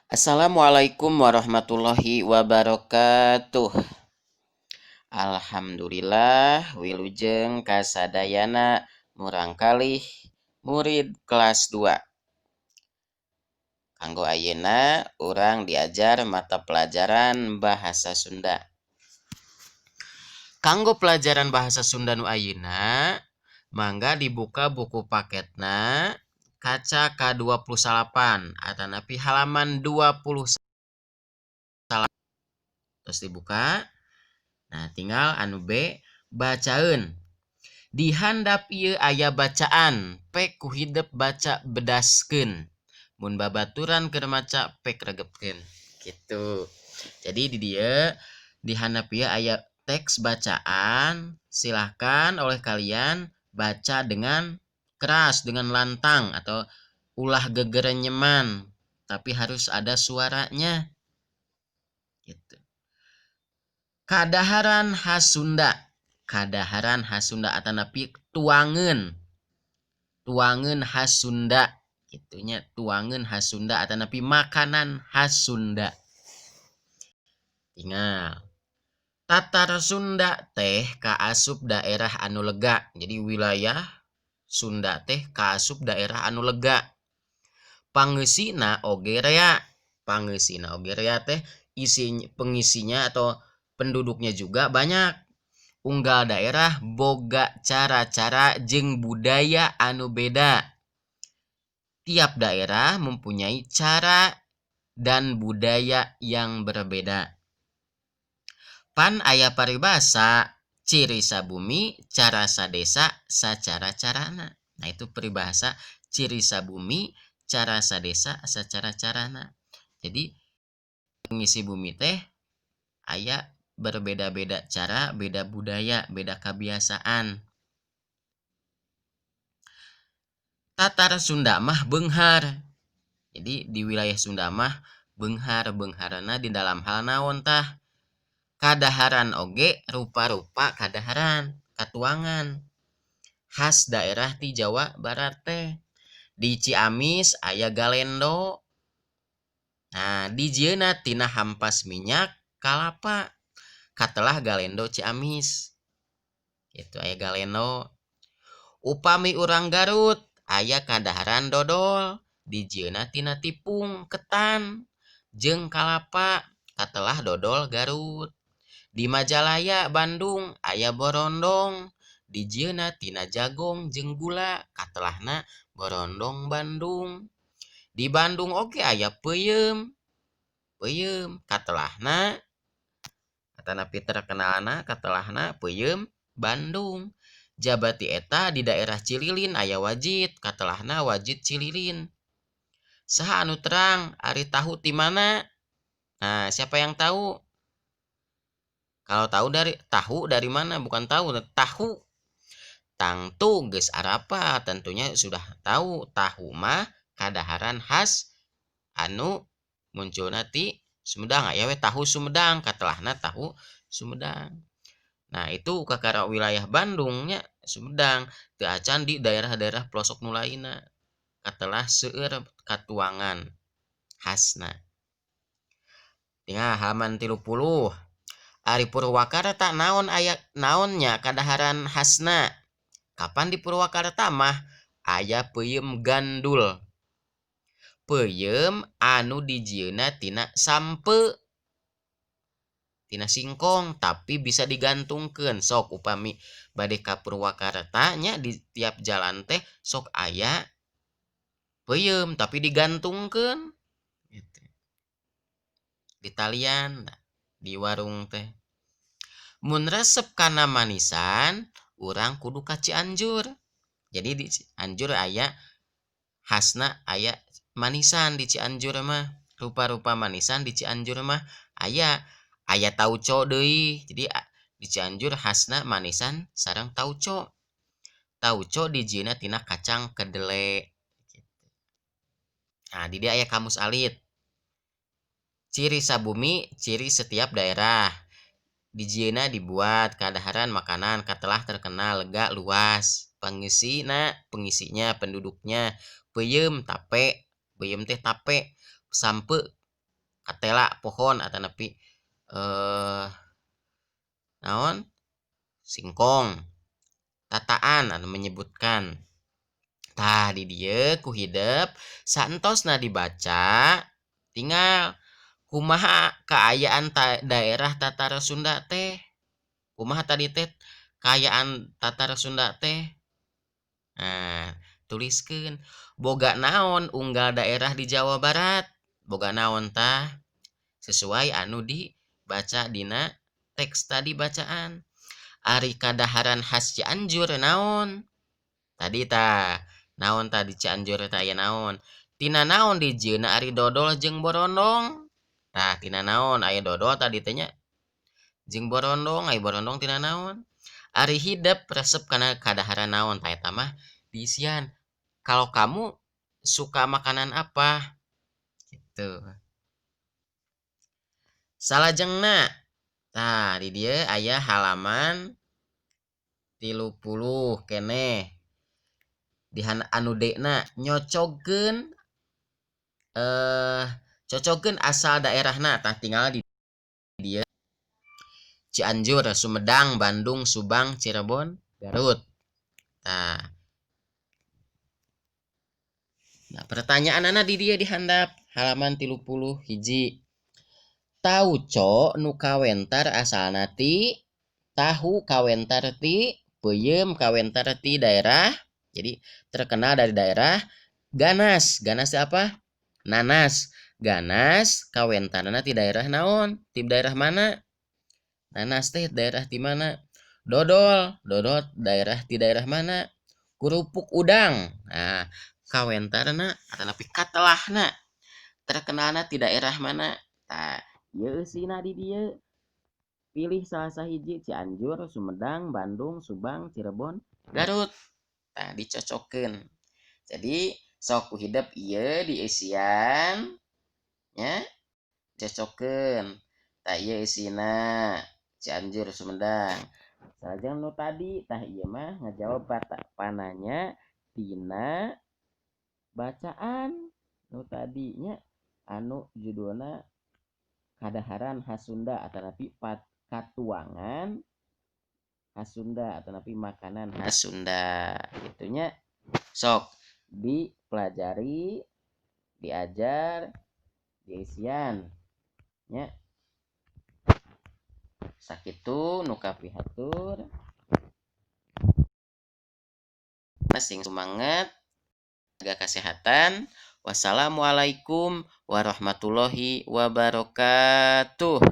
Assalamualaikum warahmatullahi wabarakatuh. Alhamdulillah wilujeng kasadayana murang kalih murid kelas 2. Kanggo ayeuna urang diajar mata pelajaran bahasa Sunda. Kanggo pelajaran bahasa Sunda nu ayeuna mangga dibuka buku paketna kaca K28 atanapi halaman 20 terus dibuka. Nah, tinggal anu B bacaeun. Di handap ieu aya bacaan, pek ku hidep baca bedaskeun. Mun babaturan keur maca pek regepkeun. Gitu. Jadi di dieu di handap ieu aya teks bacaan, silahkan oleh kalian baca dengan keras, dengan lantang atau ulah gegerenyeman, tapi harus ada suaranya. Gitu. Kadaharan khas Sunda. Kadaharan khas Sunda atanapi tuangeun. Tuangeun khas Sunda. Gitunya tuangeun khas Sunda atanapi makanan khas Sunda. Tinggal. Tatar Sunda teh kaasup daerah anu lega. Jadi wilayah Sunda teh kaasup daerah anu lega. Pangeusina oge rea. Pangeusina oge rea teh pengisinya atau penduduknya juga banyak. Unggal daerah boga cara-cara jeung budaya anu beda. Tiap daerah mempunyai cara dan budaya yang berbeda. Pan aya paribasa ciri sabumi cara sadesa sacara carana. Nah itu peribahasa ciri sabumi cara sadesa sacara carana. Jadi pengisi bumi teh aya berbeda-beda cara, beda budaya, beda kebiasaan. Tatar Sunda mah beunghar. Jadi di wilayah Sunda mah beunghar-beungharna di dalam hal naon tah? Kadaharan oge rupa-rupa kadaharan, katuangan. Khas daerah ti Jawa Barat teh. Di Ciamis aya galendo. Nah, dijieuna tina hampas minyak kalapa. Katelah galendo Ciamis. Itu aya galendo. Upami urang Garut aya kadaharan dodol. Dijieuna tina tipung ketan jeung kalapa. Katelah dodol Garut. Di Majalaya Bandung aya borondong. Dijieuna tina jagong jeung gula. Katelahna borondong Bandung. Di Bandung oge aya peuyeum. Peuyeum katelahna atanapi terkenalna katelahna peuyeum Bandung. Jabati eta di daerah Cililin aya wajit, katelahna wajit Cililin. Saha anu terang ari tahu ti mana? Nah, siapa yang tahu? Kalau tahu dari mana? Bukan tahu, tahu. Tangtu geus arapa, tentunya sudah tahu tahu mah kadaharan khas anu munculna ti Sumedang. Aya we tahu Sumedang, katelahna tahu Sumedang. Nah, itu kakara wilayah Bandungnya Sumedang, teu acan di daerah-daerah pelosok nu lainna. Katelah seueur katuangan khasna. Tinggal halaman 30. Ari Purwakarta naon aya naonnya kadaharan khasna. Kapan di Purwakarta mah aya peuyeum gandul. Peuyeum anu dijieuna tina sampe, tina singkong tapi bisa digantungkeun. Sok upami bade ka Purwakarta nya di tiap jalan teh sok aya peuyeum tapi digantungkeun gitu. Di talian di warung teh. Mun resep kana manisan, urang kudu ka Cianjur. Jadi di Cianjur aya khasna aya manisan di Cianjur mah. Rupa-rupa manisan di Cianjur mah aya tauco deui. Jadi di Cianjur khasna manisan sareng tauco. Tauco dijieuna tina kacang kedele. Nah, di dia aya kamus alit. Ciri sabumi, ciri setiap daerah. Dijieuna dibuat kadaharan makanan katelah terkenal lega luas. Pengisinya penduduknya peuyeum tape. Peuyeum teh tape. Sampe katela pohon atau napi naon singkong tataan anu menyebutkan tah di dieu ku hidep saentosna dibaca tinggal kumaha kaayaan daerah Tatara Sunda teh kumaha tadi teh kaayaan Tatara Sunda teh nah tuliskeun boga naon unggal daerah di Jawa Barat boga naon tah sesuai anu dibaca dina teks tadi bacaan ari kadaharan khas Cianjur naon tadi tah naon tadi Cianjur tah aya naon tina naon dijieuna ari dodol jeung borondong tah tina naon aya dodol tadi teh nya jeung borondong aya borondong tina naon ari hidep resep kana kadaharan naon tah eta mah diisian kalau kamu suka makanan apa gitu salajengna tah di dieu aya halaman 30 keneh di anu D-na nyocogkeun cocogkeun asal daerahna tah tinggal di dieu Cianjur, Sumedang, Bandung, Subang, Cirebon, Garut. Nah, pertanyaanana di dieu dihandap halaman 30 hiji. Tauco nu kawentar asalna ti tahu kawentar ti peuyeum kawentar ti daerah jadi terkenal dari daerah ganas apa nanas ganas kawentarna ti daerah naon ti daerah mana nanas teh daerah ti mana dodol daerah ti daerah mana kerupuk udang nah kawentarna atanapi katelahna terkenalna ti daerah mana tah ieu eusina di dieu pilih salah sahiji Cianjur, Sumedang, Bandung, Subang, Cirebon, Garut. Nah, dicocokkeun. Jadi sok ku hidep ieu diisian nya cocokkeun. Tah ieu isina Cianjur, Sumedang. Salajeng nu tadi tah ieu mah ngajawab pananya tina bacaan nu tadinya anu judulna kadaharan khas Sunda atanapi katuangan khas Sunda atanapi makanan khas Sunda gitunya sok dipelajari diajar diisian nya sakitu nu kapihatur masing semangat jaga kesehatan wassalamualaikum warahmatullahi wabarakatuh.